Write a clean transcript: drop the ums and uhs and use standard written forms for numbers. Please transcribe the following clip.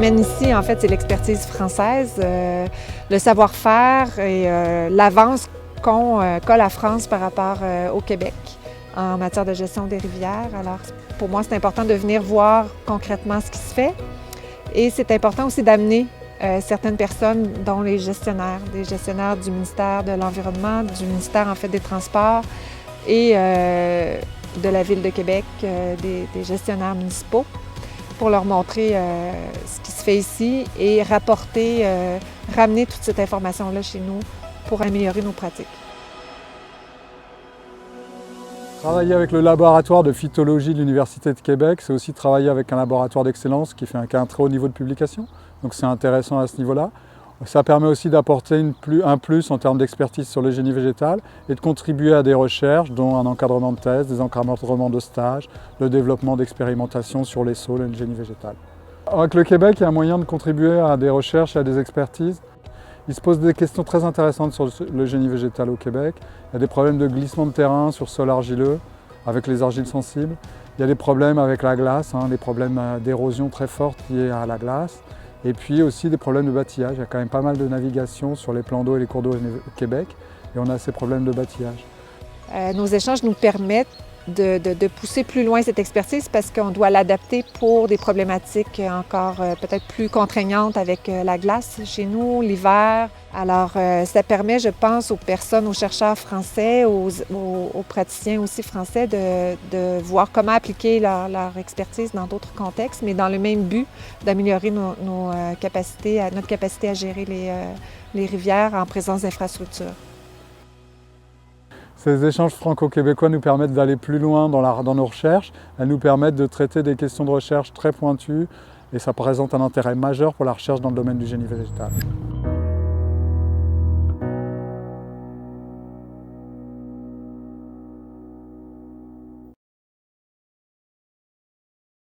amène ici, en fait, c'est l'expertise française, le savoir-faire et l'avance qu'a la France par rapport au Québec en matière de gestion des rivières. Alors, pour moi, c'est important de venir voir concrètement ce qui se fait. Et c'est important aussi d'amener certaines personnes, dont les gestionnaires, des gestionnaires du ministère de l'Environnement, du ministère, en fait, des Transports et de la Ville de Québec, des gestionnaires municipaux, pour leur montrer ce qui se fait ici et ramener toute cette information-là chez nous pour améliorer nos pratiques. Travailler avec le laboratoire de phytologie de l'Université de Québec, c'est aussi travailler avec un laboratoire d'excellence qui a un très haut niveau de publication. Donc c'est intéressant à ce niveau-là. Ça permet aussi d'apporter un plus en termes d'expertise sur le génie végétal et de contribuer à des recherches, dont un encadrement de thèse, des encadrements de stage, le développement d'expérimentations sur les sols et le génie végétal. Avec le Québec, il y a un moyen de contribuer à des recherches et à des expertises. Il se pose des questions très intéressantes sur le génie végétal au Québec. Il y a des problèmes de glissement de terrain sur sol argileux, avec les argiles sensibles. Il y a des problèmes avec la glace, des problèmes d'érosion très fortes liés à la glace. Et puis aussi des problèmes de bâtillage. Il y a quand même pas mal de navigation sur les plans d'eau et les cours d'eau au Québec. Et on a ces problèmes de bâtillage. Nos échanges nous permettent de pousser plus loin cette expertise parce qu'on doit l'adapter pour des problématiques encore peut-être plus contraignantes avec la glace chez nous, l'hiver. Alors, ça permet, je pense, aux personnes, aux chercheurs français, aux praticiens aussi français de voir comment appliquer leur expertise dans d'autres contextes, mais dans le même but d'améliorer notre capacité à gérer les rivières en présence d'infrastructures. Ces échanges franco-québécois nous permettent d'aller plus loin dans nos recherches. Elles nous permettent de traiter des questions de recherche très pointues et ça présente un intérêt majeur pour la recherche dans le domaine du génie végétal.